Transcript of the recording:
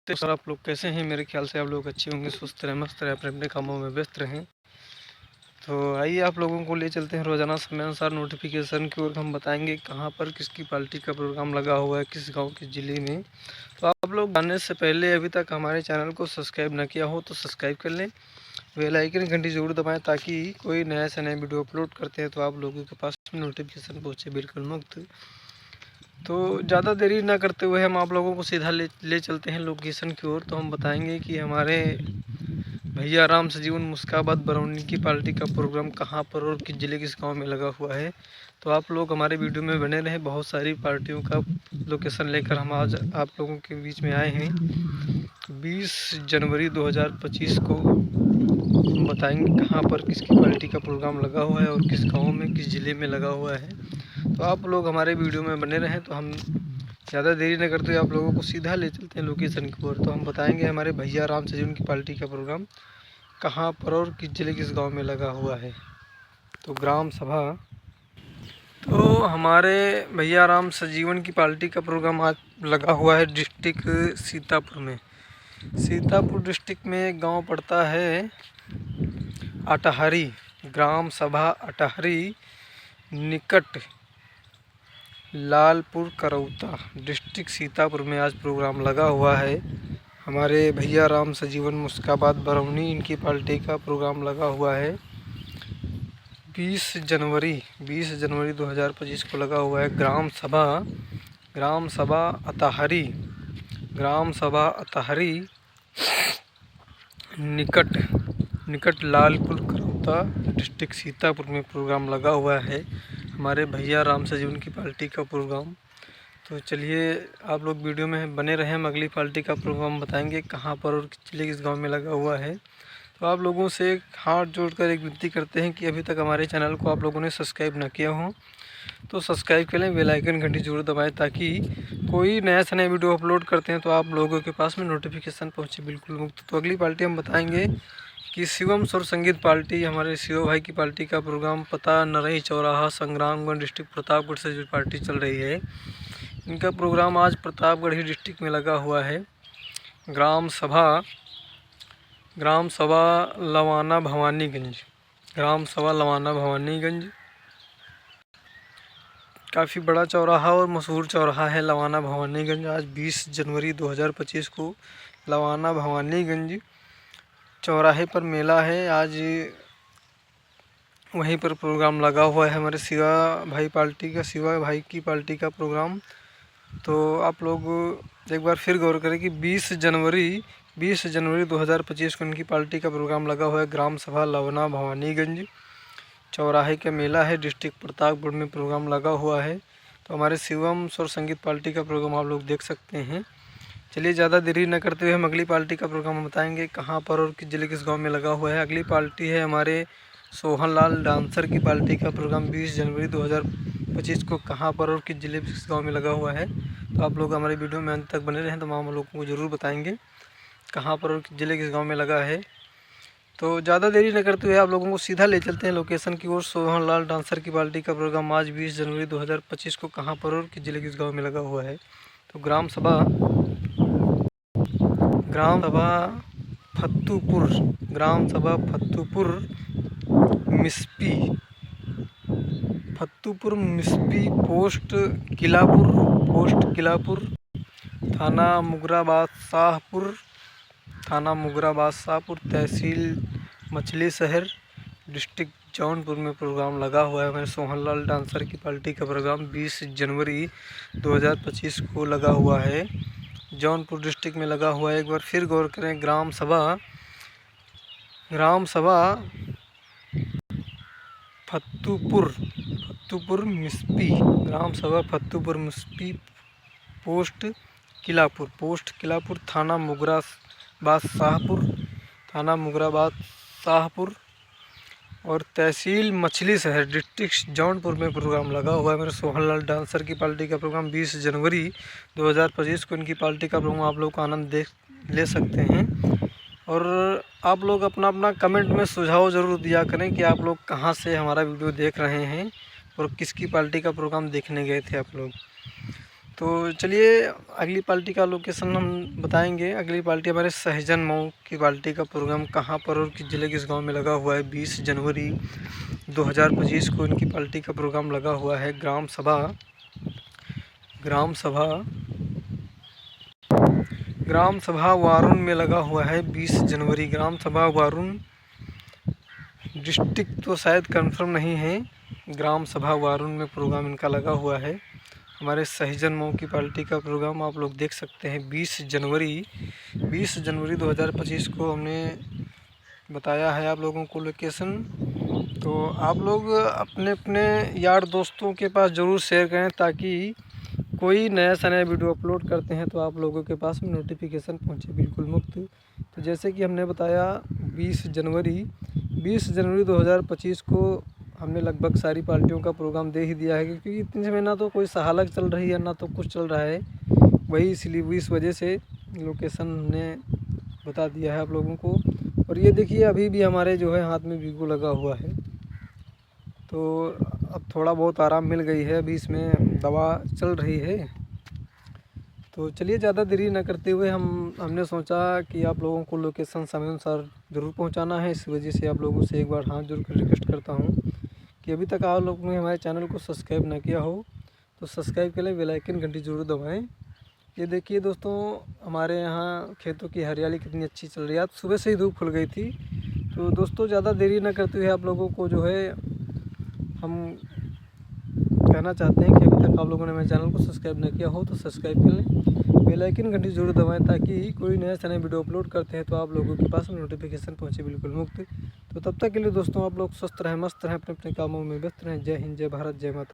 तो सर आप लोग कैसे हैं? मेरे ख्याल से आप लोग अच्छे होंगे, स्वस्थ रहें, मस्त रहें, अपने अपने कामों में व्यस्त रहें। तो आइए आप लोगों को ले चलते हैं रोज़ाना समय अनुसार नोटिफिकेशन की ओर। हम बताएंगे कहाँ पर किसकी पार्टी का प्रोग्राम लगा हुआ है, किस गांव किस ज़िले में। तो आप लोग जानने से पहले अभी तक हमारे चैनल को सब्सक्राइब न किया हो तो सब्सक्राइब कर लें, बेल आइकन घंटी जरूर दबाएं ताकि कोई नया से नया वीडियो अपलोड करते हैं तो आप लोगों के पास नोटिफिकेशन पहुँचे बिल्कुल मुफ्त। तो ज़्यादा देरी ना करते हुए हम आप लोगों को सीधा ले चलते हैं लोकेशन की ओर। तो हम बताएंगे कि हमारे भैया राम सजीवन मुस्काबाद बरौनी की पार्टी का प्रोग्राम कहाँ पर और किस जिले किस गांव में लगा हुआ है। तो आप लोग हमारे वीडियो में बने रहें। बहुत सारी पार्टियों का लोकेशन लेकर हम आज आप लोगों के बीच में आए हैं। 20 जनवरी 2025 को हम बताएंगे कहाँ पर किसकी पार्टी का प्रोग्राम लगा हुआ है और किस गाँव में किस ज़िले में लगा हुआ है। तो आप लोग हमारे वीडियो में बने रहें। तो हम ज़्यादा देरी न करते हुए आप लोगों को सीधा ले चलते हैं लोकेशन की ओर। तो हम बताएंगे हमारे भैया राम सजीवन की पार्टी का प्रोग्राम कहाँ पर और किस जिले किस गांव में लगा हुआ है। तो ग्राम सभा, तो हमारे भैया राम सजीवन की पार्टी का प्रोग्राम आज लगा हुआ है डिस्ट्रिक्ट सीतापुर में। सीतापुर डिस्ट्रिक्ट में एक गाँव पड़ता है अटहरी, ग्राम सभा अटहरी, निकट लालपुर करौता, डिस्ट्रिक्ट सीतापुर में आज प्रोग्राम लगा हुआ है। हमारे भैया राम सजीवन मुस्काबाद बरौनी इनकी पार्टी का प्रोग्राम लगा हुआ है। 20 जनवरी 2025 को लगा हुआ है। ग्राम सभा अतहरी, ग्राम सभा अतहरी, निकट लालपुर करौता, डिस्ट्रिक्ट सीतापुर में प्रोग्राम लगा हुआ है हमारे भैया राम सजीवन की पार्टी का प्रोग्राम। तो चलिए आप लोग वीडियो में बने रहें। हम अगली पार्टी का प्रोग्राम बताएंगे कहाँ पर और किस गांव में लगा हुआ है। तो आप लोगों से हाथ जोड़कर एक विनती करते हैं कि अभी तक हमारे चैनल को आप लोगों ने सब्सक्राइब ना किया हो तो सब्सक्राइब कर लें, बेल आइकन घंटी जरूर दबाएं ताकि कोई नया से नया वीडियो अपलोड करते हैं तो आप लोगों के पास में नोटिफिकेशन पहुँचे बिल्कुल मुफ्त। तो अगली पार्टी हम बताएँगे कि शिवम सुर संगीत पार्टी, हमारे शिव भाई की पार्टी का प्रोग्राम पता नरही चौराहा, संग्रामगंज डिस्ट्रिक्ट प्रतापगढ़ से जो पार्टी चल रही है इनका प्रोग्राम आज प्रतापगढ़ ही डिस्ट्रिक्ट में लगा हुआ है। ग्राम सभा लवाना भवानीगंज, ग्राम सभा लवाना भवानीगंज, काफ़ी बड़ा चौराहा और मशहूर चौराहा है लवाना भवानीगंज। आज 20 जनवरी 2025 को लवाना भवानीगंज चौराहे पर मेला है। आज वहीं पर प्रोग्राम लगा हुआ है हमारे शिवा भाई की पार्टी का प्रोग्राम। तो आप लोग एक बार फिर गौर करें कि 20 जनवरी 2025 को इनकी पार्टी का प्रोग्राम लगा हुआ है। ग्राम सभा लवाना भवानीगंज चौराहे का मेला है, डिस्ट्रिक्ट प्रतापगढ़ में प्रोग्राम लगा हुआ है। तो हमारे शिवम स्वर संगीत पार्टी का प्रोग्राम आप लोग देख सकते हैं। चलिए ज़्यादा देरी न करते हुए हम अगली पार्टी का प्रोग्राम बताएंगे कहाँ पर और किस जिले किस गांव में लगा हुआ है। अगली पार्टी है हमारे सोहनलाल डांसर की पार्टी का प्रोग्राम 20 जनवरी 2025 को कहाँ पर और किस जिले किस गांव में लगा हुआ है। तो आप लोग हमारे वीडियो में अंत तक बने रहें तो हम लोगों को ज़रूर बताएंगे कहाँ पर और किस जिले किस गाँव में लगा है। तो ज़्यादा देरी न करते हुए आप लोगों को सीधा ले चलते हैं लोकेशन की ओर। सोहनलाल डांसर की पार्टी का प्रोग्राम आज 20 जनवरी 2025 को कहाँ पर और किस जिले किस गाँव में लगा हुआ है। तो ग्राम सभा फत्तूपुर मिस्पी, पोस्ट किलापुर, थाना मुगराबाद शाहपुर, तहसील मछली शहर, डिस्ट्रिक्ट जौनपुर में प्रोग्राम लगा हुआ है। हमारे सोहनलाल डांसर की पार्टी का प्रोग्राम 20 जनवरी 2025 को लगा हुआ है, जौनपुर डिस्ट्रिक्ट में लगा हुआ है। एक बार फिर गौर करें, ग्राम सभा फत्तूपुर मिस्पी, ग्राम सभा फत्तूपुर मिस्पी, पोस्ट किलापुर, थाना मुगराबाद शाहपुर और तहसील मछली शहर, डिस्ट्रिक्ट जौनपुर में प्रोग्राम लगा हुआ है। मेरे सोहनलाल डांसर की पार्टी का प्रोग्राम 20 जनवरी 2025 को इनकी पार्टी का प्रोग्राम आप लोग का आनंद ले सकते हैं। और आप लोग अपना अपना कमेंट में सुझाव ज़रूर दिया करें कि आप लोग कहाँ से हमारा वीडियो देख रहे हैं और किसकी पार्टी का प्रोग्राम देखने गए थे आप लोग। तो चलिए अगली पार्टी का लोकेशन हम बताएंगे। अगली पार्टी हमारे सहजन मऊ की पार्टी का प्रोग्राम कहाँ पर और किस जिले किस गांव में लगा हुआ है। 20 जनवरी 2025 को इनकी पार्टी का प्रोग्राम लगा हुआ है। ग्राम सभा वारुण में लगा हुआ है। 20 जनवरी ग्राम सभा वारुण, डिस्ट्रिक्ट तो शायद कंफर्म नहीं है। ग्राम सभा वारुण में प्रोग्राम इनका लगा हुआ है। हमारे सहजन मऊ की पार्टी का प्रोग्राम आप लोग देख सकते हैं। 20 जनवरी 2025 को हमने बताया है आप लोगों को लोकेशन। तो आप लोग अपने अपने यार दोस्तों के पास ज़रूर शेयर करें, ताकि कोई नया से नया वीडियो अपलोड करते हैं तो आप लोगों के पास में नोटिफिकेशन पहुंचे बिल्कुल मुफ्त। तो जैसे कि हमने बताया 20 जनवरी 2025 को हमने लगभग सारी पार्टियों का प्रोग्राम दे ही दिया है, क्योंकि इतने समय ना तो कोई सहालक चल रही है ना तो कुछ चल रहा है, वही इसलिए इस वजह से लोकेशन हमने बता दिया है आप लोगों को। और ये देखिए अभी भी हमारे जो है हाथ में वीगो लगा हुआ है, तो अब थोड़ा बहुत आराम मिल गई है। अभी इसमें दवा चल रही है। तो चलिए ज़्यादा देरी न करते हुए हमने सोचा कि आप लोगों को लोकेशन समय अनुसार ज़रूर पहुंचाना है। इस वजह से आप लोगों से एक बार हाथ जोड़ कर रिक्वेस्ट करता हूं कि अभी तक आप लोगों ने हमारे चैनल को सब्सक्राइब ना किया हो तो सब्सक्राइब के लिए बेल आइकन घंटी जरूर दबाएं। ये देखिए दोस्तों, हमारे यहाँ खेतों की हरियाली कितनी अच्छी चल रही है। आज सुबह से ही धूप खुल गई थी। तो दोस्तों ज़्यादा देरी न करते हुए आप लोगों को जो है हम कहना चाहते हैं कि अभी तक आप लोगों ने मेरे चैनल को सब्सक्राइब न किया हो तो सब्सक्राइब कर लें, बेल आइकन घंटी जरूर दबाएं, ताकि कोई नया से नया वीडियो अपलोड करते हैं तो आप लोगों के पास नोटिफिकेशन पहुंचे बिल्कुल मुफ्त। तो तब तक के लिए दोस्तों आप लोग स्वस्थ रहें, मस्त रहें, अपने अपने कामों में व्यस्त रहें। जय हिंद, जय भारत, जय माता।